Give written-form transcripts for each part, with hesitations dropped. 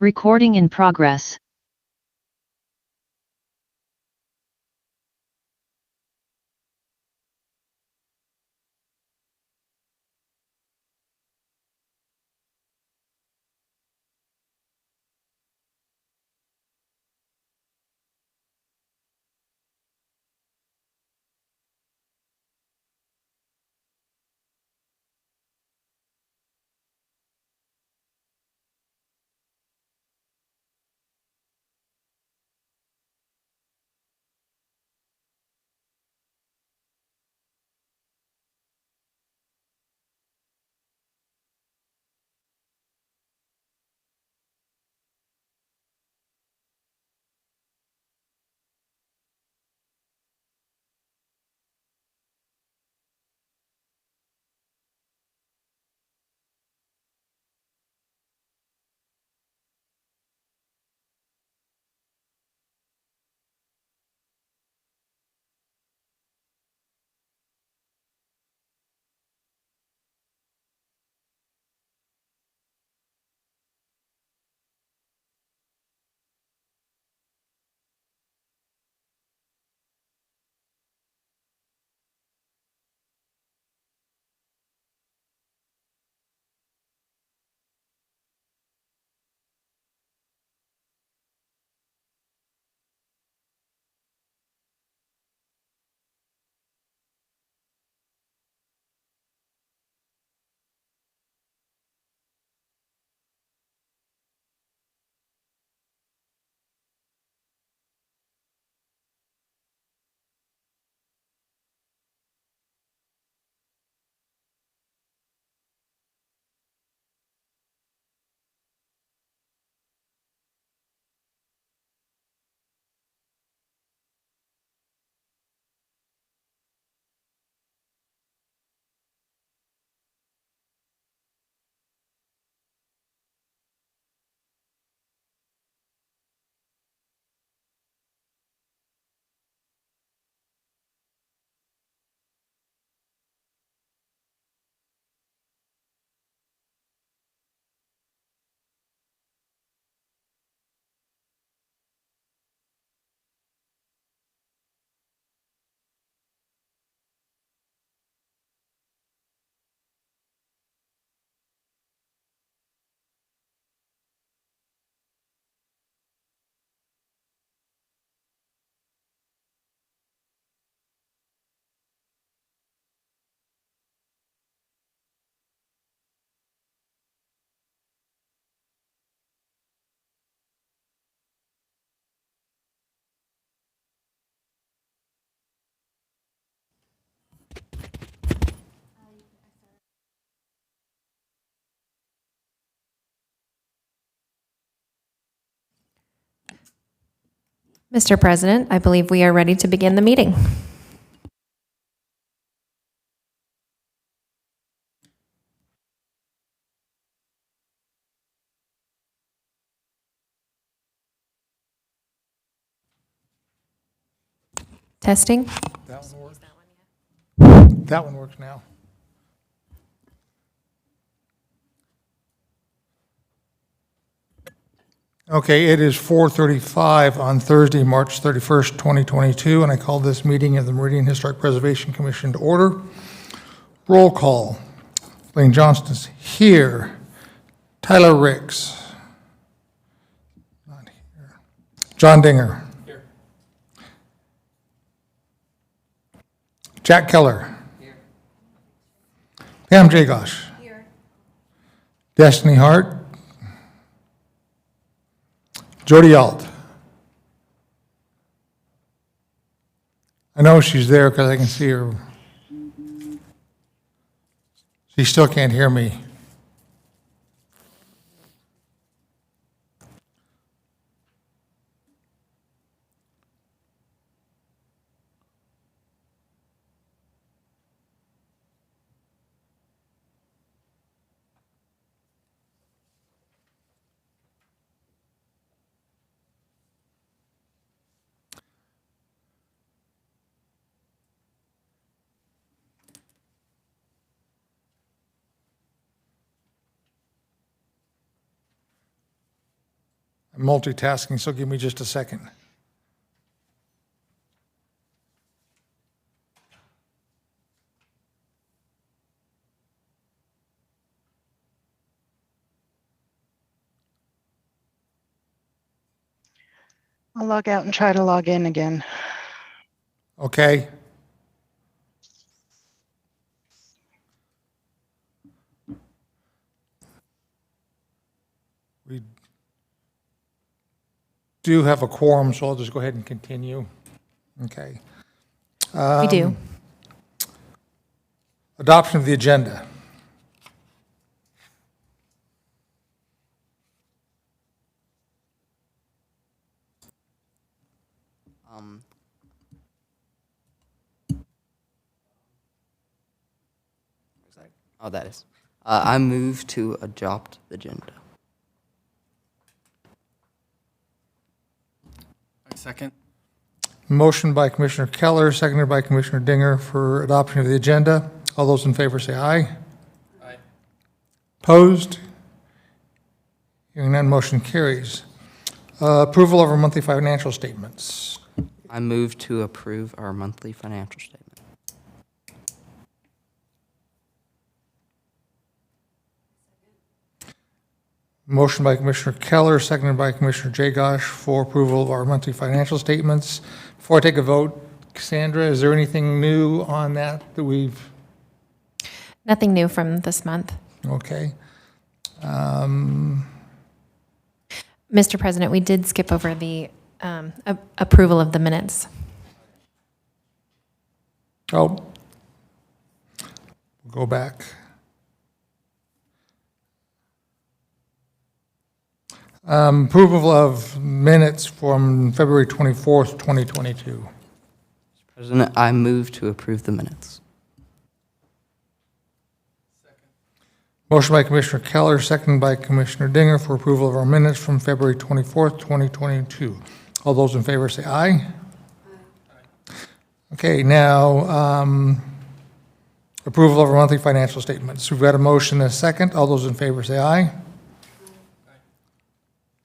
Recording in progress. Mr. President, I believe we are ready to begin the meeting. Testing. That one works. That one works now. Okay, it is 4:35 on Thursday, March 31st, 2022, and I call this meeting of the Meridian Historic Preservation Commission to order. Roll call. Lane Johnston's here. Tyler Ricks. Not here. John Dinger. Here. Jack Keller. Here. Pam Jagosh. Here. Destiny Hart. Jody Alt. I know she's there because I can see her. She still can't hear me. I'm multitasking, so give me just a second. I'll log out and try to log in again. Okay? We do have a quorum, so I'll just go ahead and continue. Okay. We do. Adoption of the agenda. Oh, that is. I move to adopt the agenda. Second. Motion by Commissioner Keller, seconded by Commissioner Dinger for adoption of the agenda. All those in favor say aye. Aye. Opposed? Hearing none, motion carries. Approval of our monthly financial statements. I move to approve our monthly financial statement. Motion by Commissioner Keller, seconded by Commissioner Jagosh for approval of our monthly financial statements. Before I take a vote, Cassandra, is there anything new on that we've, Nothing new from this month. okay? Mr. President, we did skip over the approval of the minutes. Oh, go back. Approval of minutes from February 24th, 2022. Mr. President, I move to approve the minutes. Motion by Commissioner Keller, seconded by Commissioner Dinger for approval of our minutes from February 24th, 2022. All those in favor say aye. Okay, now, approval of our monthly financial statements. We've got a motion and a second. All those in favor say aye.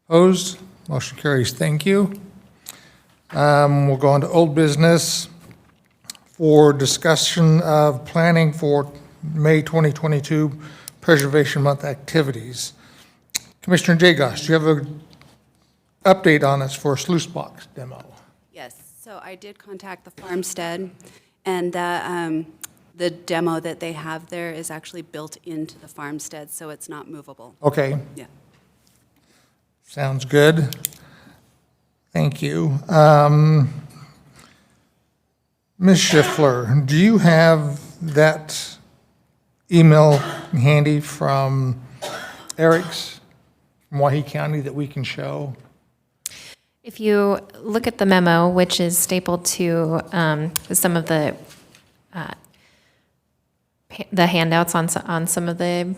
Opposed? Motion carries. Thank you. We'll go on to old business for discussion of planning for May 2022 Preservation Month activities. Commissioner Jagosh, do you have an update on us for a sluice box demo? Yes, so I did contact the farmstead, and the demo that they have there is actually built into the farmstead, so it's not movable. Okay, Yeah. sounds good. Thank you. Ms. Schiffler, do you have that email handy from Eric's from Waukee County that we can show? If you look at the memo, which is stapled to some of the handouts on some of the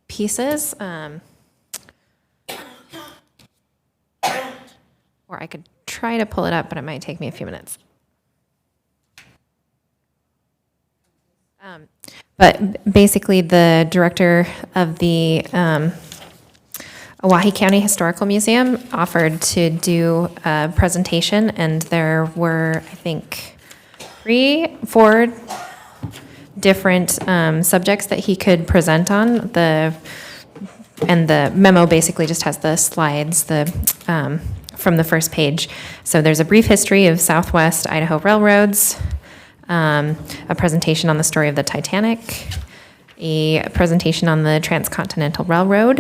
pieces, or I could try to pull it up, but it might take me a few minutes. But basically, the director of the Waukee County Historical Museum offered to do a presentation, and there were, I think, 4 different subjects that he could present on. And the memo basically just has the slides from the first page. So there's a brief history of Southwest Idaho railroads, a presentation on the story of the Titanic, a presentation on the Transcontinental Railroad,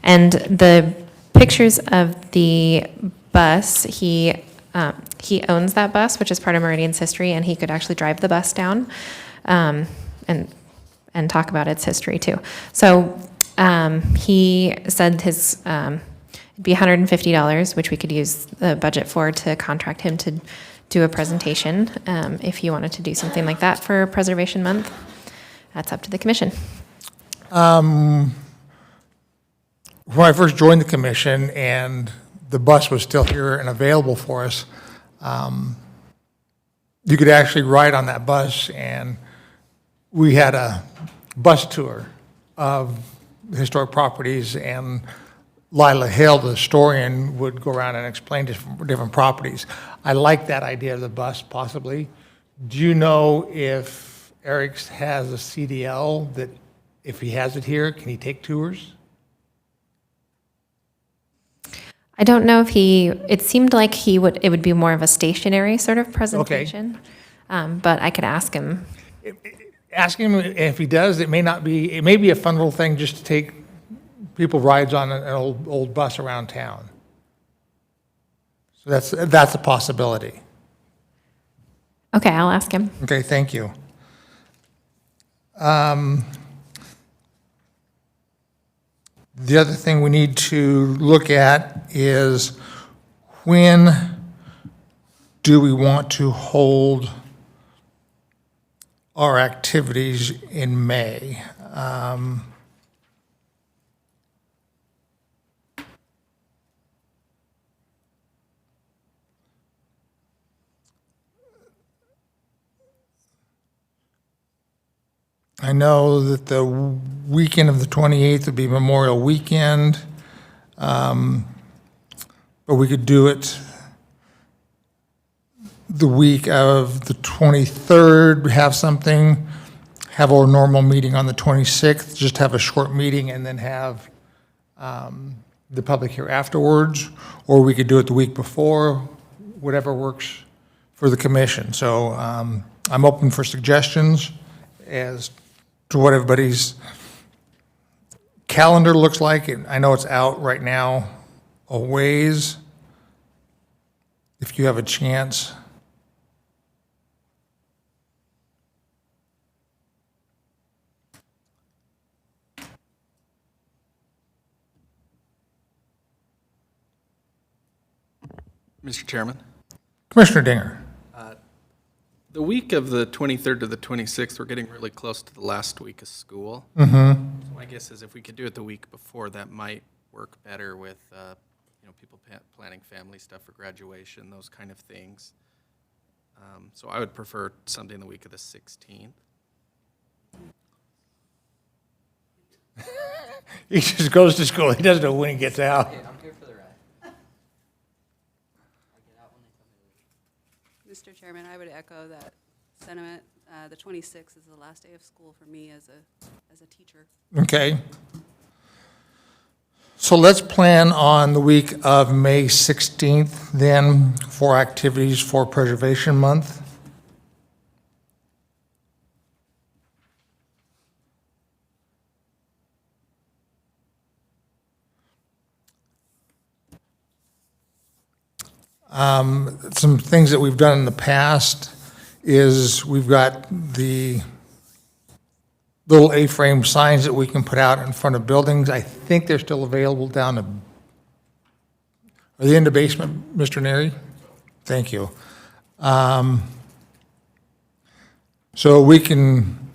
and the pictures of the bus. He owns that bus, which is part of Meridian's history, and he could actually drive the bus down and talk about its history too. So he said his it'd be $150, which we could use the budget for to contract him to do a presentation. If you wanted to do something like that for Preservation Month, that's up to the commission. When I first joined the commission and the bus was still here and available for us, you could actually ride on that bus, and we had a bus tour of historic properties and Lila Hill, the historian, would go around and explain different properties. I like that idea of the bus, possibly. Do you know if Eric's has a CDL that, if he has it here, can he take tours? I don't know if it seemed like it would be more of a stationary sort of presentation. But I could ask him. Ask him if he does. It may be a fun little thing just to take people rides on an old bus around town. So that's a possibility. Okay, I'll ask him. Okay, thank you. The other thing we need to look at is, when do we want to hold our activities in May? I know that the weekend of the 28th would be Memorial Weekend, but we could do it the week of the 23rd, have our normal meeting on the 26th, just have a short meeting and then have the public here afterwards, or we could do it the week before, whatever works for the commission. So I'm open for suggestions as to what everybody's calendar looks like. And I know it's out right now a ways. If you have a chance. Mr. Chairman, Commissioner Dinger. the week of the 23rd to the 26th, we're getting really close to the last week of school. So my guess is if we could do it the week before, that might work better with, people planning family stuff for graduation, those kind of things. So I would prefer something the week of the 16th. He just goes to school. He doesn't know when he gets out. I'm here for the ride. I get out when they tell me to leave. Mr. Chairman, I would echo that sentiment. The 26th is the last day of school for me as a teacher. Okay. So let's plan on the week of May 16th then for activities for Preservation Month. Some things that we've done in the past is we've got the little A-frame signs that we can put out in front of buildings. I think they're still available down to, are they in the basement, Mr. Neri? Thank you. So we can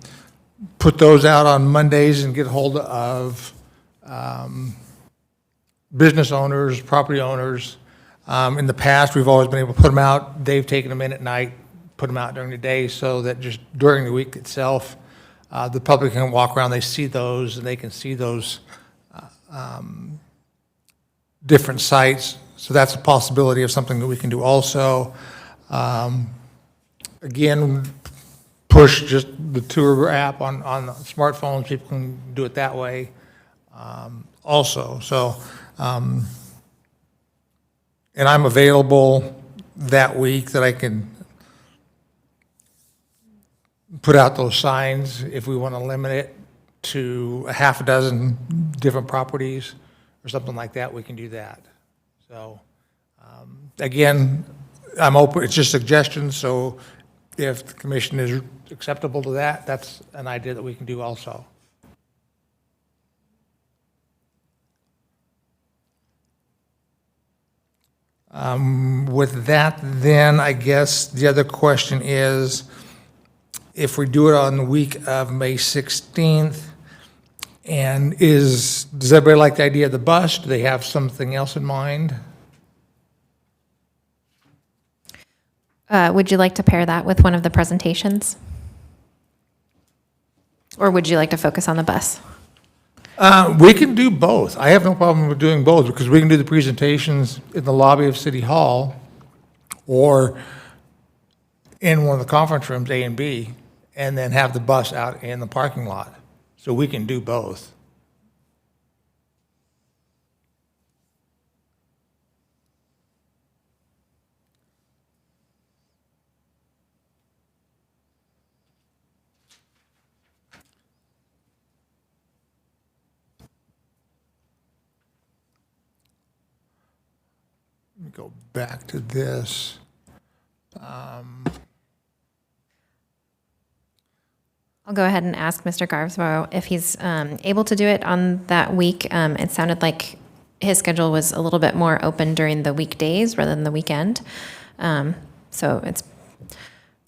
put those out on Mondays and get hold of business owners, property owners. In the past, we've always been able to put them out. They've taken them in at night, put them out during the day, so that just during the week itself, the public can walk around, they see those, and they can see those different sites. So that's a possibility of something that we can do also. Again, push just the tour app on smartphones. People can do it that way also. So, and I'm available that week that I can put out those signs if we want to limit it to a half a dozen different properties or something like that, we can do that. So, again, I'm open, it's just suggestions, so if the commission is acceptable to that, that's an idea that we can do also. With that, then, I guess the other question is, if we do it on the week of May 16th, and does everybody like the idea of the bus? Do they have something else in mind? Would you like to pair that with one of the presentations? Or would you like to focus on the bus? We can do both. I have no problem with doing both, because we can do the presentations in the lobby of City Hall or in one of the conference rooms, A and B, and then have the bus out in the parking lot. So we can do both. Let me go back to this. I'll go ahead and ask Mr. Garvesboro if he's able to do it on that week. It sounded like his schedule was a little bit more open during the weekdays rather than the weekend. So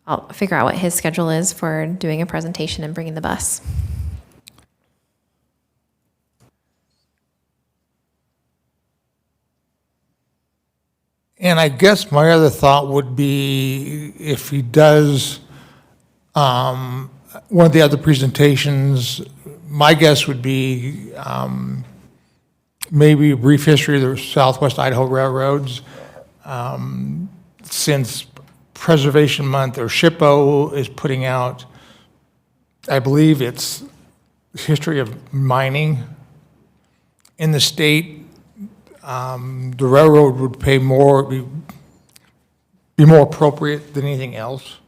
I'll figure out what his schedule is for doing a presentation and bringing the bus. And I guess my other thought would be if he does one of the other presentations, my guess would be maybe a brief history of the Southwest Idaho Railroads. Since Preservation Month, or SHPO is putting out, I believe it's history of mining in the state. The railroad would pay more, be more appropriate than anything else,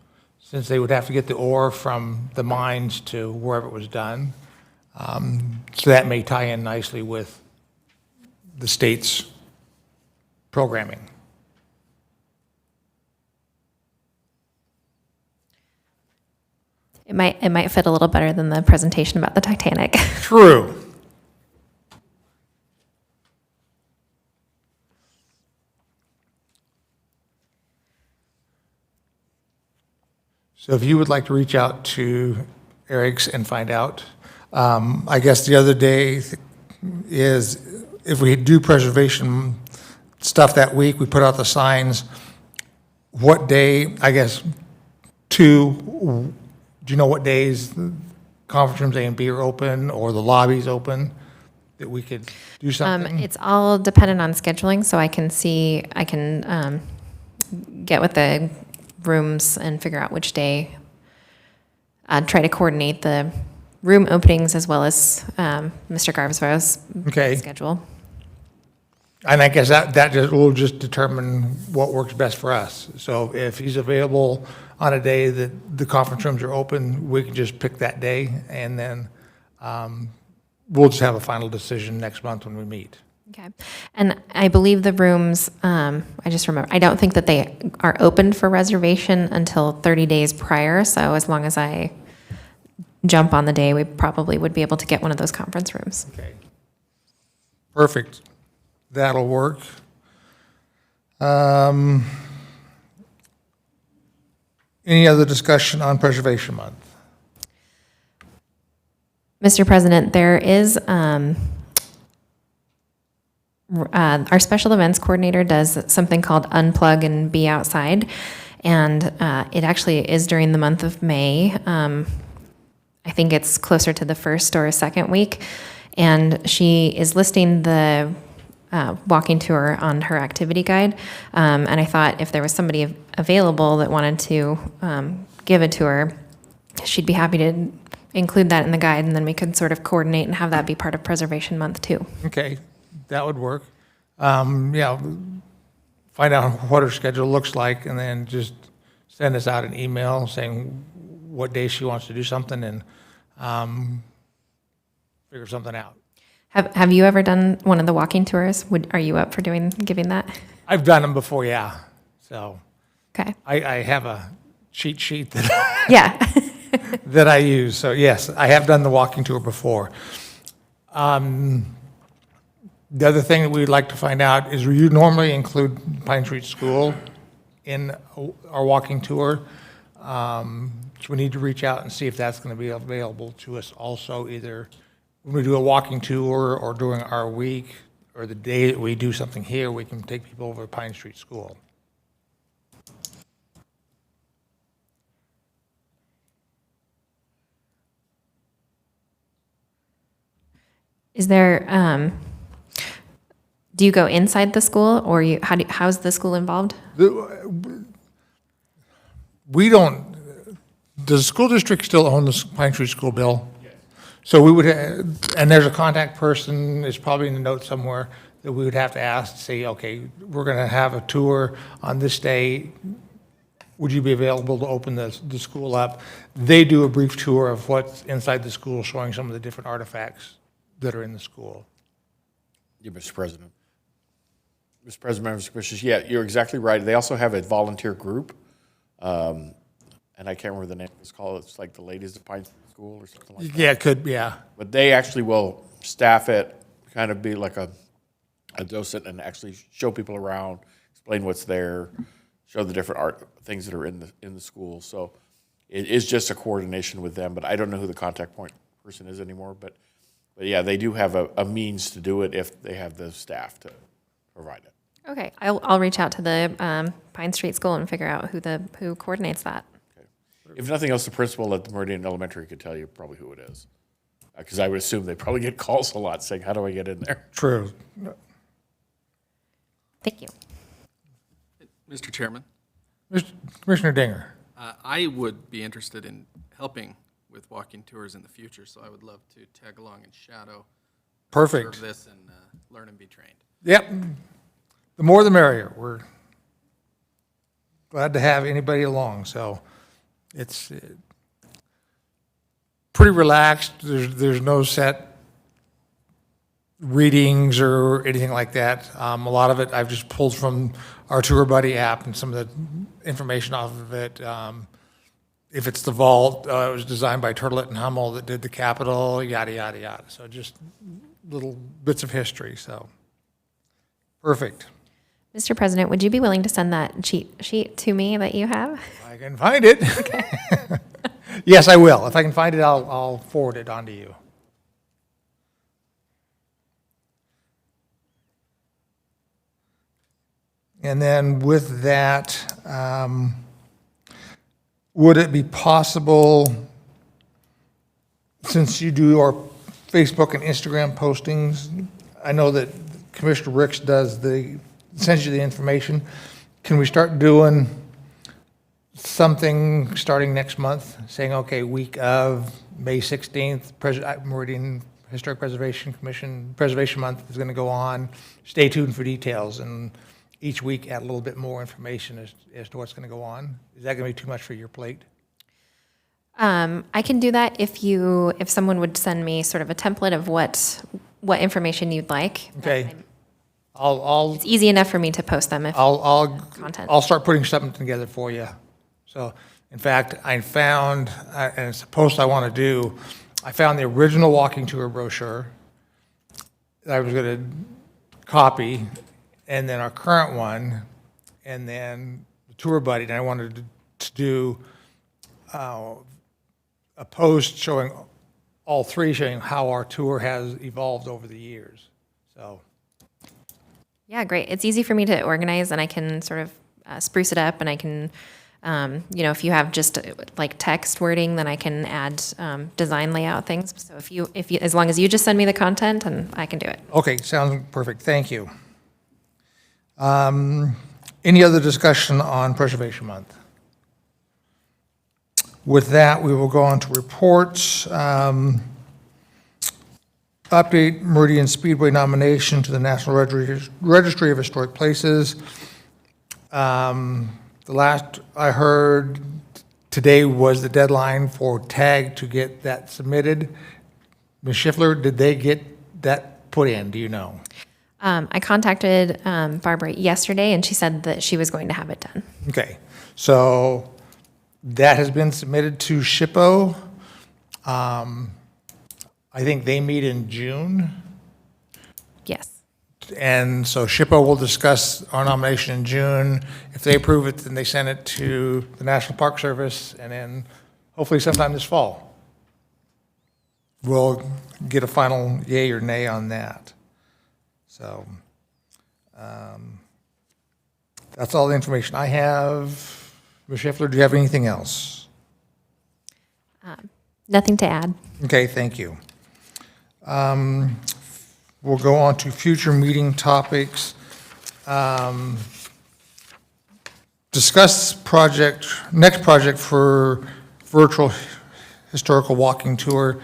since they would have to get the ore from the mines to wherever it was done. So that may tie in nicely with the state's programming. It might fit a little better than the presentation about the Titanic. True. So if you would like to reach out to Eric's and find out, I guess the other day is if we do preservation stuff that week, we put out the signs. What day, I guess, do you know what days the conference rooms A and B are open or the lobby's open that we could do something? It's all dependent on scheduling, so I can get with the rooms and figure out which day. Try to coordinate the room openings as well as Mr. Garvesboro's Okay. schedule. And I guess that will just determine what works best for us. So if he's available on a day that the conference rooms are open, we can just pick that day, and then we'll just have a final decision next month when we meet. Okay. And I believe the rooms, I just remember, I don't think that they are open for reservation until 30 days prior. So as long as I jump on the day, we probably would be able to get one of those conference rooms. Okay. Perfect. That'll work. Any other discussion on Preservation Month? Mr. President, there is, our special events coordinator does something called Unplug and Be Outside, and it actually is during the month of May. I think it's closer to the first or second week, and she is listing the walking tour on her activity guide, and I thought if there was somebody available that wanted to give a tour, she'd be happy to include that in the guide, and then we could sort of coordinate and have that be part of Preservation Month too. Okay, that would work. Yeah, find out what her schedule looks like, and then just send us out an email saying what day she wants to do something, and figure something out. Have you ever done one of the walking tours? Are you up for giving that? I've done them before, yeah. So Okay. I have a cheat sheet that Yeah. that I use. So yes, I have done the walking tour before. The other thing that we'd like to find out is, you normally include Pine Street School in our walking tour. So we need to reach out and see if that's going to be available to us also, either when we do a walking tour or during our week, or the day that we do something here, we can take people over to Pine Street School. Is there, do you go inside the school, or how's the school involved? We don't, does the school district still own the Pine Tree School, Bill? Yes. So we would, and there's a contact person, it's probably in the notes somewhere, that we would have to ask, say, okay, we're going to have a tour on this day. Would you be available to open the school up? They do a brief tour of what's inside the school, showing some of the different artifacts that are in the school. Yeah, Mr. President. Mr. President, members of commissioners, yeah, you're exactly right. They also have a volunteer group, and I can't remember the name it's called. It's like the Ladies of Pine School or something like that. Yeah, it could, yeah. But they actually will staff it, kind of be like a docent and actually show people around, explain what's there, show the different art things that are in the school. So it is just a coordination with them, but I don't know who the contact point person is anymore. But yeah, they do have a means to do it if they have the staff to provide it. Okay, I'll reach out to the Pine Street School and figure out who coordinates that. Okay. If nothing else, the principal at the Meridian Elementary could tell you probably who it is. Because I would assume they probably get calls a lot saying, how do I get in there? True. Thank you. Mr. Chairman, Commissioner Dinger. I would be interested in helping with walking tours in the future, so I would love to tag along and shadow Perfect. observe this and learn and be trained. Yep. The more the merrier. We're glad to have anybody along. So it's pretty relaxed. There's no set readings or anything like that. A lot of it I've just pulled from our Tour Buddy app and some of the information off of it. If it's the vault, it was designed by Turtlet and Hummel that did the Capitol, yada, yada, yada. So just little bits of history. So perfect. Mr. President, would you be willing to send that cheat sheet to me that you have? I can find it. Yes, I will. If I can find it, I'll forward it on to you. And then with that, would it be possible, since you do our Facebook and Instagram postings, I know that Commissioner Ricks sends you the information. Can we start doing something starting next month, saying, okay, week of May 16th, Meridian Historic Preservation Commission Preservation Month is going to go on. Stay tuned for details, and each week add a little bit more information as to what's going to go on. Is that going to be too much for your plate? I can do that if someone would send me sort of a template of what information you'd like. Okay. It's easy enough for me to post them if content. I'll start putting something together for you. So, in fact, I found, and it's a post I want to do, I found the original walking tour brochure that I was going to copy, and then our current one, and then the Tour Buddy, and I wanted to do a post showing all three, showing how our tour has evolved over the years. So, Yeah, great. It's easy for me to organize, and I can sort of spruce it up, and I can, if you have just like text wording, then I can add design layout things. So if you, as long as you just send me the content, and I can do it. okay, sounds perfect. Thank you. Any other discussion on Preservation Month? With that, we will go on to reports. Update Meridian Speedway nomination to the National Registry of Historic Places. The last I heard today was the deadline for TAG to get that submitted. Ms. Schiffler, did they get that put in? Do you know? I contacted Barbara yesterday, and she said that she was going to have it done. Okay, so that has been submitted to SHPO. I think they meet in June, Yes. and so SHPO will discuss our nomination in June. If they approve it, then they send it to the National Park Service, and then hopefully sometime this fall, we'll get a final yay or nay on that. So that's all the information I have. Ms. Schiffler, do you have anything else? Nothing to add. Okay, thank you. We'll go on to future meeting topics. Discuss next project for virtual historical walking tour.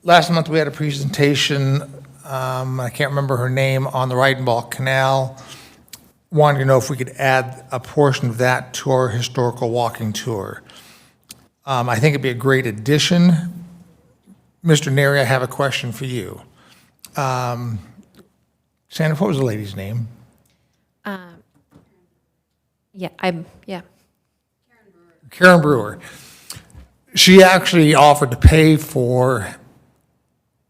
Last month, we had a presentation, I can't remember her name, on the Reidenbach Canal. Wanted to know if we could add a portion of that to our historical walking tour. I think it'd be a great addition. Mr. Neri, I have a question for you. Sandra, what was the lady's name? Yeah. Karen Brewer. She actually offered to pay for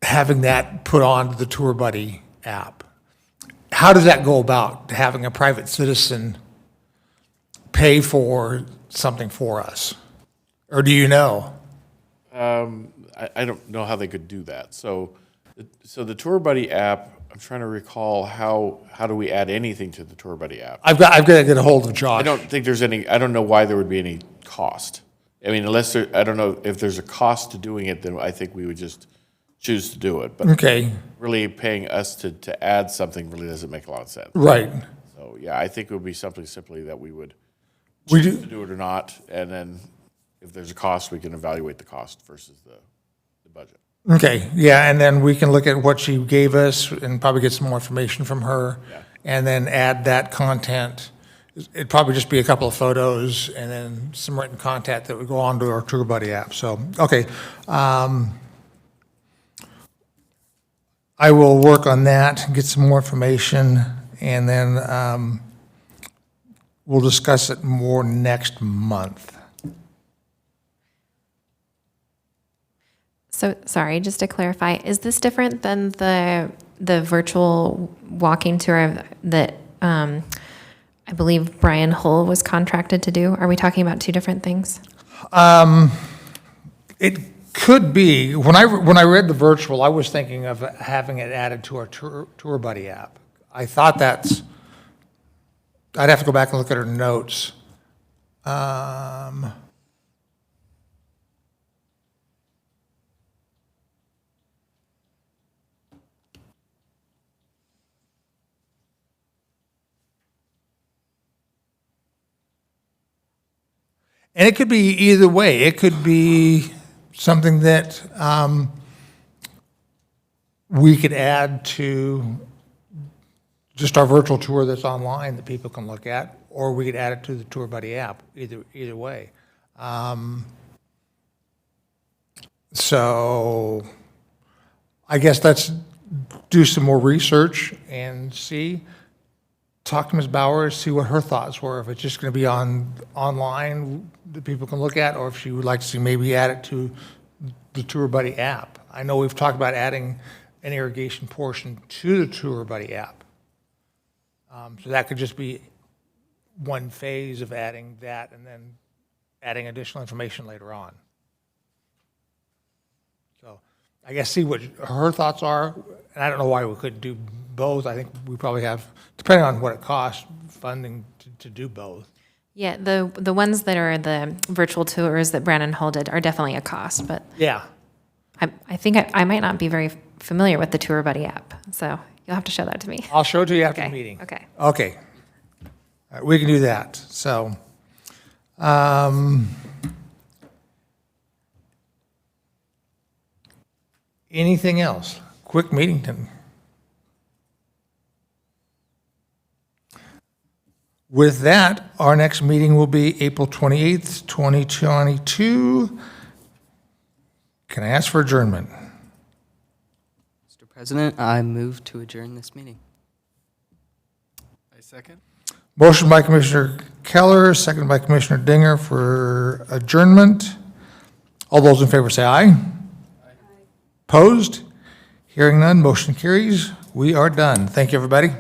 having that put on the Tour Buddy app. How does that go about, having a private citizen pay for something for us? Or do you know? I don't know how they could do that. So the Tour Buddy app, I'm trying to recall how do we add anything to the Tour Buddy app? I've got to get a hold of Josh. I don't think there's any, I don't know why there would be any cost. I mean, I don't know if there's a cost to doing it, then I think we would just choose to do it. But Okay, really paying us to add something really doesn't make a lot of sense. right. So, yeah, I think it would be something simply that we would We choose do, to do it or not, and then if there's a cost, we can evaluate the cost versus the budget. okay, yeah, and then we can look at what she gave us and probably get some more information from her. Yeah. And then add that content. It'd probably just be a couple of photos and then some written content that would go on to our Tour Buddy app. So, okay. I will work on that, get some more information, and then we'll discuss it more next month. So, sorry, just to clarify, is this different than the virtual walking tour that I believe Brian Hull was contracted to do? Are we talking about two different things? It could be. When I read the virtual, I was thinking of having it added to our Tour Buddy app. I thought I'd have to go back and look at her notes. And it could be either way. It could be something that we could add to just our virtual tour that's online that people can look at, or we could add it to the Tour Buddy app, either way. So I guess let's do some more research and see. Talk to Ms. Bowers, see what her thoughts were, if it's just going to be online that people can look at, or if she would like to see maybe add it to the Tour Buddy app. I know we've talked about adding an irrigation portion to the Tour Buddy app. So that could just be one phase of adding that and then adding additional information later on. So I guess see what her thoughts are, and I don't know why we couldn't do both. I think we probably have, depending on what it costs, funding to do both. Yeah, the ones that are the virtual tours that Brandon Hull did are definitely a cost, but Yeah. I think I might not be very familiar with the Tour Buddy app, so you'll have to show that to me. I'll show it to you after the Okay, meeting. okay. Okay. All right, we can do that. So, anything else? Quick meeting. With that, our next meeting will be April 28th, 2022. Can I ask for adjournment? Mr. President, I move to adjourn this meeting. I second. Motion by Commissioner Keller, seconded by Commissioner Dinger for adjournment. All those in favor say aye. Aye. Opposed? Hearing none, motion carries. We are done. Thank you, everybody.